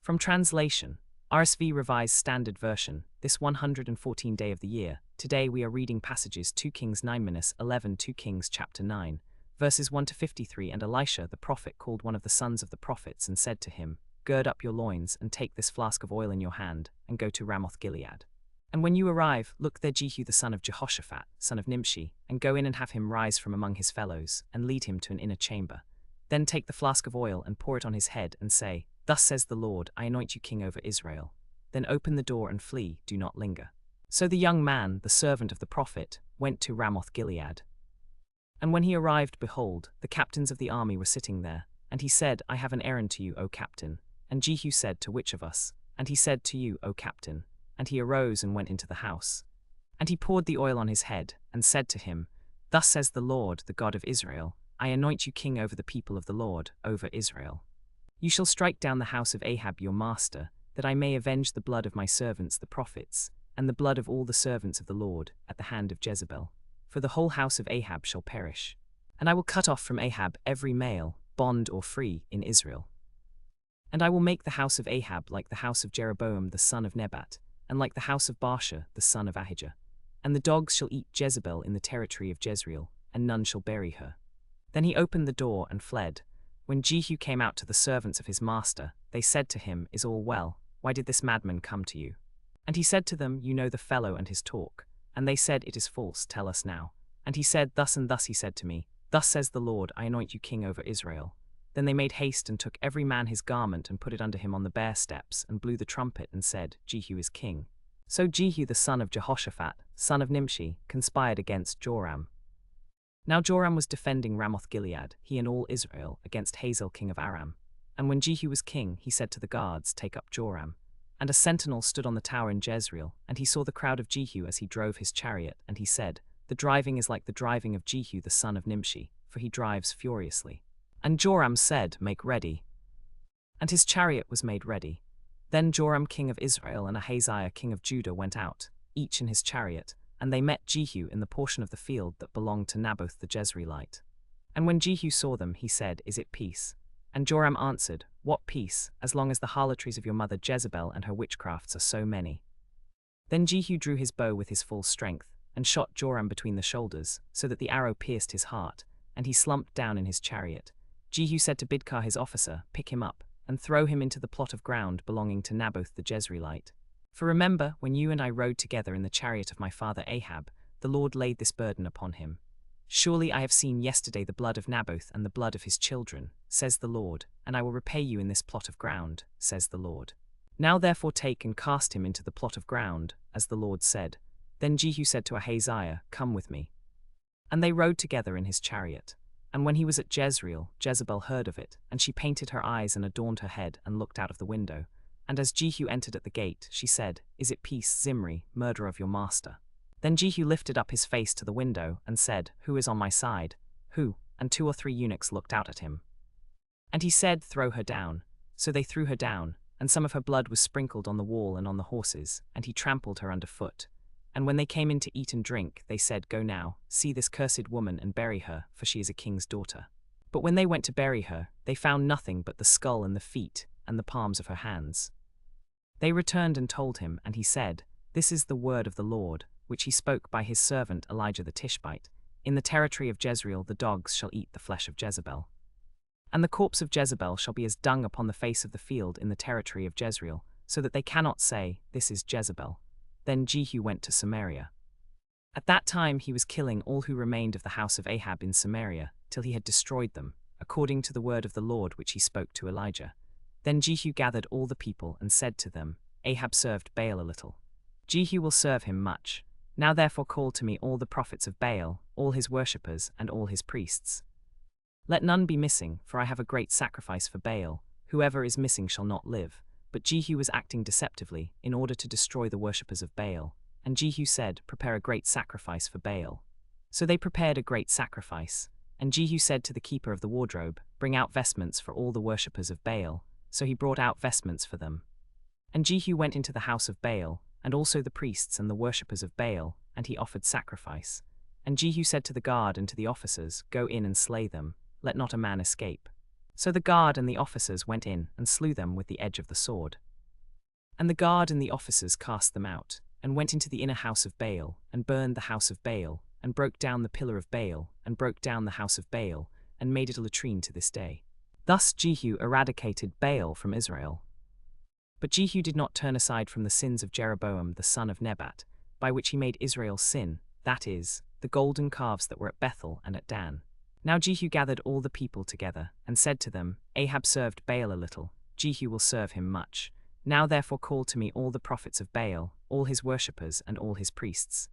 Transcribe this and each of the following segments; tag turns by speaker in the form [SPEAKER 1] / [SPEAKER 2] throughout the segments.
[SPEAKER 1] From translation, RSV Revised Standard Version, this 114th day of the year. Today we are reading passages 2 Kings 9-11, 2 Kings chapter 9, verses 1 to 53. And Elisha the prophet called one of the sons of the prophets and said to him, Gird up your loins and take this flask of oil in your hand and go to Ramoth Gilead. And when you arrive, look there Jehu the son of Jehoshaphat, son of Nimshi, and go in and have him rise from among his fellows, and lead him to an inner chamber. Then take the flask of oil and pour it on his head, and say, Thus says the Lord, I anoint you king over Israel. Then open the door and flee, do not linger. So the young man, the servant of the prophet, went to Ramoth Gilead. And when he arrived, behold, the captains of the army were sitting there. And he said, I have an errand to you, O captain. And Jehu said, To which of us? And he said, To you, O captain. And he arose and went into the house. And he poured the oil on his head, and said to him, Thus says the Lord, the God of Israel, I anoint you king over the people of the Lord, over Israel. You shall strike down the house of Ahab your master, that I may avenge the blood of my servants the prophets, and the blood of all the servants of the Lord, at the hand of Jezebel. For the whole house of Ahab shall perish. And I will cut off from Ahab every male, bond or free, in Israel. And I will make the house of Ahab like the house of Jeroboam the son of Nebat, and like the house of Baasha the son of Ahijah. And the dogs shall eat Jezebel in the territory of Jezreel, and none shall bury her. Then he opened the door and fled. When Jehu came out to the servants of his master, they said to him, Is all well? Why did this madman come to you? And he said to them, You know the fellow and his talk. And they said, It is false, tell us now. And he said, Thus and thus he said to me, Thus says the Lord, I anoint you king over Israel. Then they made haste and took every man his garment and put it under him on the bare steps, and blew the trumpet and said, Jehu is king. So Jehu the son of Jehoshaphat, son of Nimshi, conspired against Joram. Now Joram was defending Ramoth Gilead, he and all Israel, against Hazael king of Aram. And when Jehu was king, he said to the guards, Take up Joram. And a sentinel stood on the tower in Jezreel, and he saw the crowd of Jehu as he drove his chariot, and he said, The driving is like the driving of Jehu the son of Nimshi, for he drives furiously. And Joram said, Make ready. And his chariot was made ready. Then Joram king of Israel and Ahaziah king of Judah went out, each in his chariot, and they met Jehu in the portion of the field that belonged to Naboth the Jezreelite. And when Jehu saw them, he said, Is it peace? And Joram answered, What peace, as long as the harlotries of your mother Jezebel and her witchcrafts are so many? Then Jehu drew his bow with his full strength, and shot Joram between the shoulders, so that the arrow pierced his heart, and he slumped down in his chariot. Jehu said to Bidkar his officer, Pick him up, and throw him into the plot of ground belonging to Naboth the Jezreelite. For remember, when you and I rode together in the chariot of my father Ahab, the Lord laid this burden upon him. Surely I have seen yesterday the blood of Naboth and the blood of his children, says the Lord, and I will repay you in this plot of ground, says the Lord. Now therefore take and cast him into the plot of ground, as the Lord said. Then Jehu said to Ahaziah, Come with me. And they rode together in his chariot. And when he was at Jezreel, Jezebel heard of it, and she painted her eyes and adorned her head and looked out of the window. And as Jehu entered at the gate, she said, Is it peace, Zimri, murderer of your master? Then Jehu lifted up his face to the window and said, Who is on my side? Who? And 2 or 3 eunuchs looked out at him. And he said, Throw her down. So they threw her down, and some of her blood was sprinkled on the wall and on the horses, and he trampled her underfoot. And when they came in to eat and drink, they said, Go now, see this cursed woman and bury her, for she is a king's daughter. But when they went to bury her, they found nothing but the skull and the feet and the palms of her hands. They returned and told him, and he said, This is the word of the Lord, which he spoke by his servant Elijah the Tishbite. In the territory of Jezreel the dogs shall eat the flesh of Jezebel. And the corpse of Jezebel shall be as dung upon the face of the field in the territory of Jezreel, so that they cannot say, This is Jezebel. Then Jehu went to Samaria. At that time he was killing all who remained of the house of Ahab in Samaria, till he had destroyed them, according to the word of the Lord which he spoke to Elijah. Then Jehu gathered all the people and said to them, Ahab served Baal a little. Jehu will serve him much. Now therefore call to me all the prophets of Baal, all his worshippers, and all his priests. Let none be missing, for I have a great sacrifice for Baal. Whoever is missing shall not live. But Jehu was acting deceptively, in order to destroy the worshippers of Baal. And Jehu said, Prepare a great sacrifice for Baal. So they prepared a great sacrifice. And Jehu said to the keeper of the wardrobe, Bring out vestments for all the worshippers of Baal. So he brought out vestments for them. And Jehu went into the house of Baal, and also the priests and the worshippers of Baal, and he offered sacrifice. And Jehu said to the guard and to the officers, Go in and slay them, let not a man escape. So the guard and the officers went in and slew them with the edge of the sword. And the guard and the officers cast them out, and went into the inner house of Baal, and burned the house of Baal, and broke down the pillar of Baal, and broke down the house of Baal, and made it a latrine to this day. Thus Jehu eradicated Baal from Israel. But Jehu did not turn aside from the sins of Jeroboam the son of Nebat, by which he made Israel sin, that is, the golden calves that were at Bethel and at Dan. Now Jehu gathered all the people together, and said to them, Ahab served Baal a little, Jehu will serve him much. Now therefore call to me all the prophets of Baal, all his worshippers and all his priests.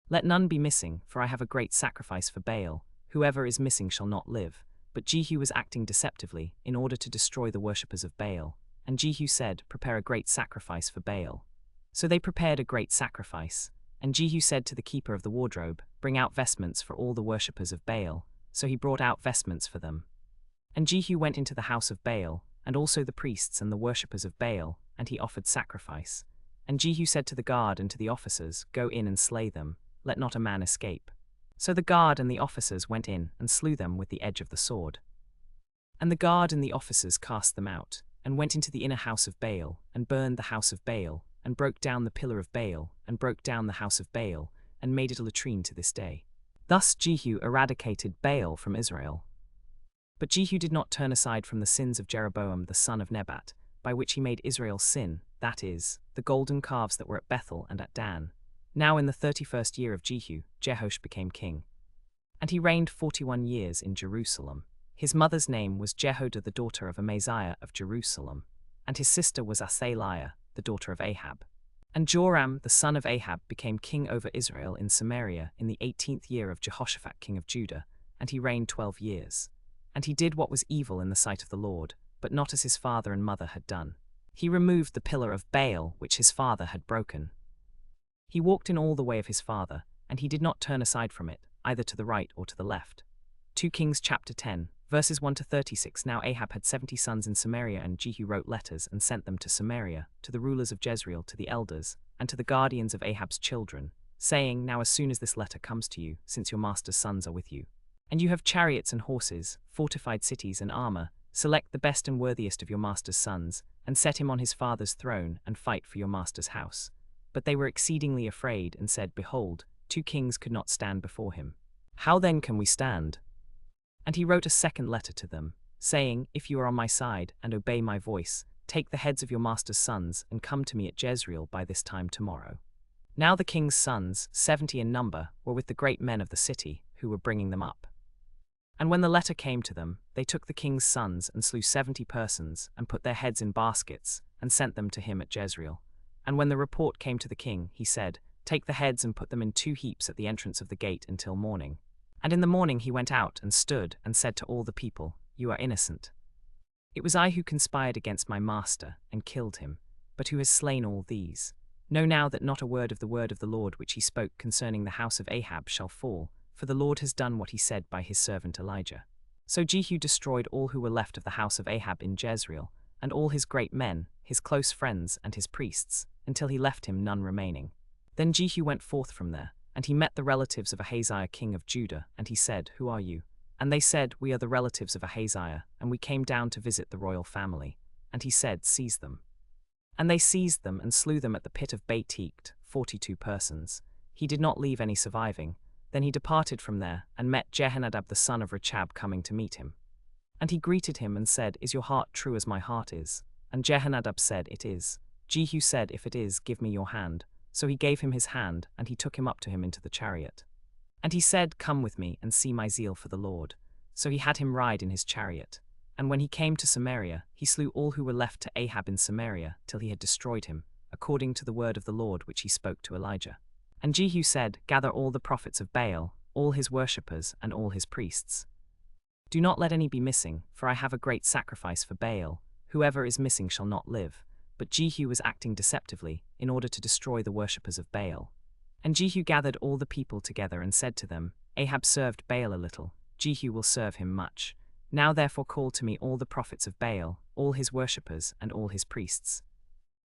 [SPEAKER 1] Let none be missing, for I have a great sacrifice for Baal. Whoever is missing shall not live. But Jehu was acting deceptively, in order to destroy the worshippers of Baal. And Jehu said, Prepare a great sacrifice for Baal. So they prepared a great sacrifice. And Jehu said to the keeper of the wardrobe, Bring out vestments for all the worshippers of Baal. So he brought out vestments for them. And Jehu went into the house of Baal, and also the priests and the worshippers of Baal, and he offered sacrifice. And Jehu said to the guard and to the officers, Go in and slay them, let not a man escape. So the guard and the officers went in and slew them with the edge of the sword. And the guard and the officers cast them out, and went into the inner house of Baal, and burned the house of Baal, and broke down the pillar of Baal, and broke down the house of Baal, and made it a latrine to this day. Thus Jehu eradicated Baal from Israel. But Jehu did not turn aside from the sins of Jeroboam the son of Nebat, by which he made Israel sin, that is, the golden calves that were at Bethel and at Dan. Now in the 31st year of Jehu, Jehoash became king. And he reigned 41 years in Jerusalem. His mother's name was Jehoiada the daughter of Amaziah of Jerusalem, and his sister was Athaliah, the daughter of Ahab. And Joram the son of Ahab became king over Israel in Samaria in the 18th year of Jehoshaphat king of Judah, and he reigned 12 years. And he did what was evil in the sight of the Lord, but not as his father and mother had done. He removed the pillar of Baal which his father had broken. He walked in all the way of his father, and he did not turn aside from it, either to the right or to the left. 2 Kings chapter 10, verses 1 to 36. Now Ahab had 70 sons in Samaria, and Jehu wrote letters and sent them to Samaria, to the rulers of Jezreel, to the elders, and to the guardians of Ahab's children, saying, Now as soon as this letter comes to you, since your master's sons are with you, and you have chariots and horses, fortified cities and armor, select the best and worthiest of your master's sons, and set him on his father's throne, and fight for your master's house. But they were exceedingly afraid, and said, Behold, 2 kings could not stand before him. How then can we stand? And he wrote a second letter to them, saying, If you are on my side, and obey my voice, take the heads of your master's sons, and come to me at Jezreel by this time tomorrow. Now the king's sons, 70 in number, were with the great men of the city, who were bringing them up. And when the letter came to them, they took the king's sons, and slew 70 persons, and put their heads in baskets, and sent them to him at Jezreel. And when the report came to the king, he said, Take the heads and put them in 2 heaps at the entrance of the gate until morning. And in the morning he went out and stood and said to all the people, You are innocent. It was I who conspired against my master and killed him, but who has slain all these? Know now that not a word of the word of the Lord which he spoke concerning the house of Ahab shall fall, for the Lord has done what he said by his servant Elijah. So Jehu destroyed all who were left of the house of Ahab in Jezreel, and all his great men, his close friends and his priests, until he left him none remaining. Then Jehu went forth from there, and he met the relatives of Ahaziah king of Judah, and he said, Who are you? And they said, We are the relatives of Ahaziah, and we came down to visit the royal family. And he said, Seize them. And they seized them and slew them at the pit of Beit Hecht, 42 persons. He did not leave any surviving. Then he departed from there, and met Jehonadab the son of Rechab coming to meet him. And he greeted him and said, Is your heart true as my heart is? And Jehonadab said, It is. Jehu said, If it is, give me your hand. So he gave him his hand, and he took him up to him into the chariot. And he said, Come with me, and see my zeal for the Lord. So he had him ride in his chariot. And when he came to Samaria, he slew all who were left to Ahab in Samaria, till he had destroyed him, according to the word of the Lord which he spoke to Elijah. And Jehu said, Gather all the prophets of Baal, all his worshippers, and all his priests. Do not let any be missing, for I have a great sacrifice for Baal. Whoever is missing shall not live. But Jehu was acting deceptively, in order to destroy the worshippers of Baal. And Jehu gathered all the people together and said to them, Ahab served Baal a little, Jehu will serve him much. Now therefore call to me all the prophets of Baal, all his worshippers, and all his priests.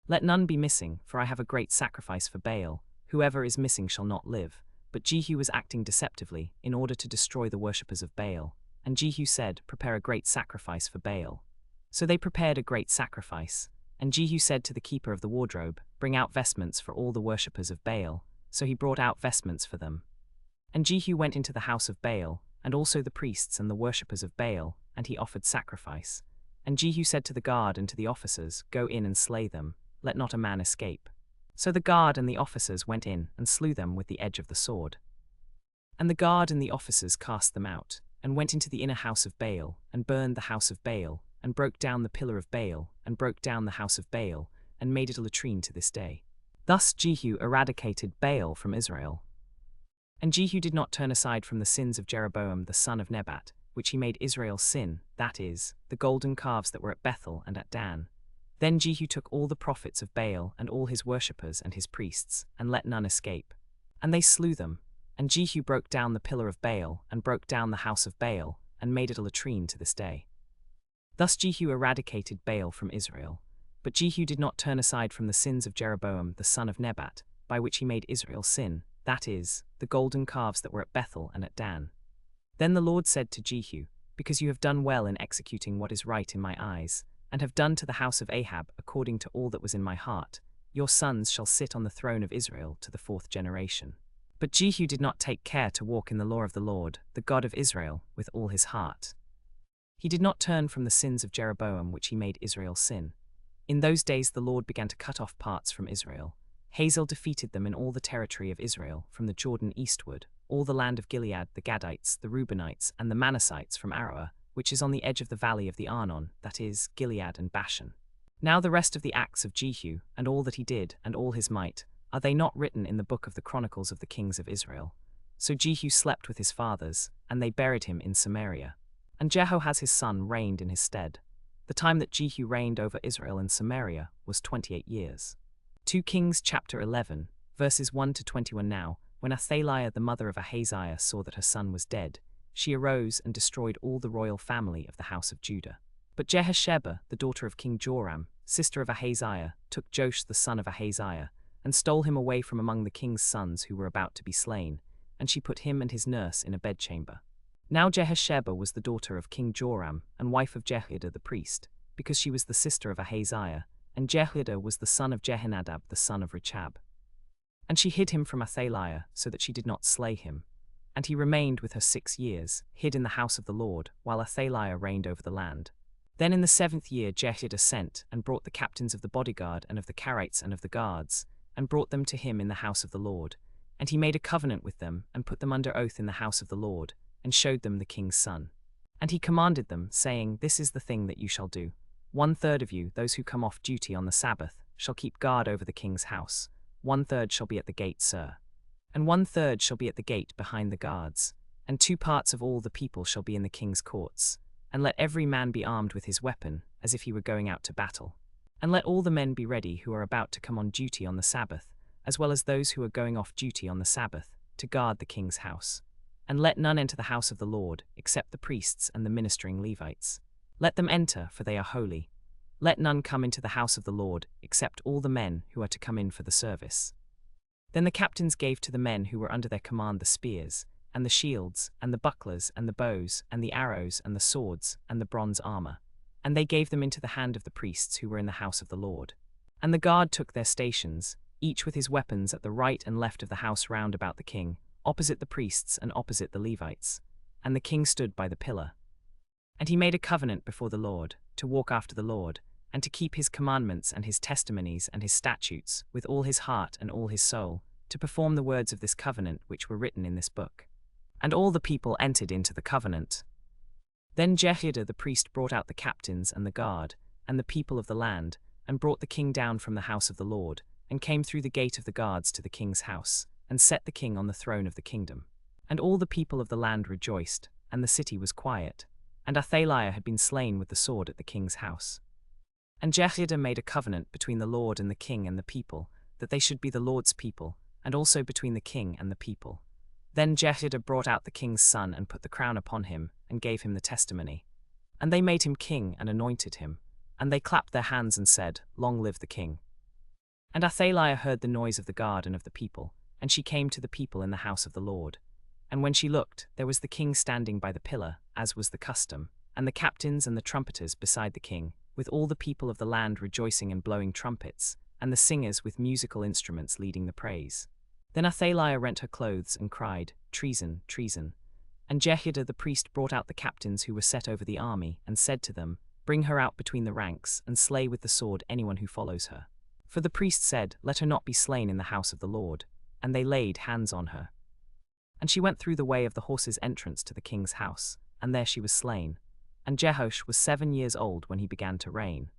[SPEAKER 1] Let none be missing, for I have a great sacrifice for Baal. Whoever is missing shall not live. But Jehu was acting deceptively, in order to destroy the worshippers of Baal. And Jehu said, "Prepare a great sacrifice for Baal." So they prepared a great sacrifice. And Jehu said to the keeper of the wardrobe, "Bring out vestments for all the worshippers of Baal." So he brought out vestments for them. And Jehu went into the house of Baal, and also the priests and the worshippers of Baal, and he offered sacrifice. And Jehu said to the guard and to the officers, "Go in and slay them, let not a man escape." So the guard and the officers went in and slew them with the edge of the sword. And the guard and the officers cast them out, and went into the inner house of Baal, and burned the house of Baal, and broke down the pillar of Baal, and broke down the house of Baal, and made it a latrine to this day. Thus Jehu eradicated Baal from Israel. And Jehu did not turn aside from the sins of Jeroboam the son of Nebat, which he made Israel sin, that is, the golden calves that were at Bethel and at Dan. Then Jehu took all the prophets of Baal and all his worshippers and his priests, and let none escape. And they slew them. And Jehu broke down the pillar of Baal, and broke down the house of Baal, and made it a latrine to this day. Thus Jehu eradicated Baal from Israel. But Jehu did not turn aside from the sins of Jeroboam the son of Nebat, by which he made Israel sin, that is, the golden calves that were at Bethel and at Dan. Then the Lord said to Jehu, "Because you have done well in executing what is right in my eyes, and have done to the house of Ahab according to all that was in my heart, your sons shall sit on the throne of Israel to the 4th generation." But Jehu did not take care to walk in the law of the Lord, the God of Israel, with all his heart. He did not turn from the sins of Jeroboam which he made Israel sin. In those days the Lord began to cut off parts from Israel. Hazael defeated them in all the territory of Israel, from the Jordan eastward, all the land of Gilead, the Gadites, the Reubenites, and the Manassites from Aroer, which is on the edge of the valley of the Arnon, that is, Gilead and Bashan. Now the rest of the acts of Jehu, and all that he did, and all his might, are they not written in the book of the Chronicles of the kings of Israel? So Jehu slept with his fathers, and they buried him in Samaria. And Jehoahaz his son reigned in his stead. The time that Jehu reigned over Israel and Samaria was 28 years. 2 Kings chapter 11, verses 1 to 21. Now, when Athaliah the mother of Ahaziah saw that her son was dead, she arose and destroyed all the royal family of the house of Judah. But Jehosheba, the daughter of King Joram, sister of Ahaziah, took Joash the son of Ahaziah, and stole him away from among the king's sons who were about to be slain, and she put him and his nurse in a bedchamber. Now Jehosheba was the daughter of King Joram, and wife of Jehoiada the priest, because she was the sister of Ahaziah, and Jehoiada was the son of Jehonadab the son of Rechab. And she hid him from Athaliah, so that she did not slay him. And he remained with her 6 years, hid in the house of the Lord, while Athaliah reigned over the land. Then in the 7th year Jehoiada sent, and brought the captains of the bodyguard and of the Carites and of the guards, and brought them to him in the house of the Lord. And he made a covenant with them, and put them under oath in the house of the Lord, and showed them the king's son. And he commanded them, saying, "This is the thing that you shall do. 1/3 of you, those who come off duty on the Sabbath, shall keep guard over the king's house. 1/3 shall be at the gate, sir. And 1/3 shall be at the gate behind the guards. And 2 parts of all the people shall be in the king's courts. And let every man be armed with his weapon, as if he were going out to battle. And let all the men be ready who are about to come on duty on the Sabbath, as well as those who are going off duty on the Sabbath, to guard the king's house. And let none enter the house of the Lord, except the priests and the ministering Levites. Let them enter, for they are holy. Let none come into the house of the Lord, except all the men who are to come in for the service." Then the captains gave to the men who were under their command the spears, and the shields, and the bucklers, and the bows, and the arrows, and the swords, and the bronze armor. And they gave them into the hand of the priests who were in the house of the Lord. And the guard took their stations, each with his weapons at the right and left of the house round about the king, opposite the priests and opposite the Levites. And the king stood by the pillar. And he made a covenant before the Lord, to walk after the Lord, and to keep his commandments and his testimonies and his statutes with all his heart and all his soul, to perform the words of this covenant which were written in this book. And all the people entered into the covenant. Then Jehoiada the priest brought out the captains and the guard, and the people of the land, and brought the king down from the house of the Lord, and came through the gate of the guards to the king's house, and set the king on the throne of the kingdom. And all the people of the land rejoiced, and the city was quiet. And Athaliah had been slain with the sword at the king's house. And Jehoiada made a covenant between the Lord and the king and the people, that they should be the Lord's people, and also between the king and the people. Then Jehoiada brought out the king's son and put the crown upon him, and gave him the testimony. And they made him king and anointed him. And they clapped their hands and said, "Long live the king." And Athaliah heard the noise of the guard and of the people, and she came to the people in the house of the Lord. And when she looked, there was the king standing by the pillar, as was the custom, and the captains and the trumpeters beside the king, with all the people of the land rejoicing and blowing trumpets, and the singers with musical instruments leading the praise. Then Athaliah rent her clothes and cried, "Treason, treason." And Jehoiada the priest brought out the captains who were set over the army, and said to them, "Bring her out between the ranks, and slay with the sword anyone who follows her." For the priest said, "Let her not be slain in the house of the Lord." And they laid hands on her. And she went through the way of the horses' entrance to the king's house, and there she was slain. And Jehoash was 7 years old when he began to reign.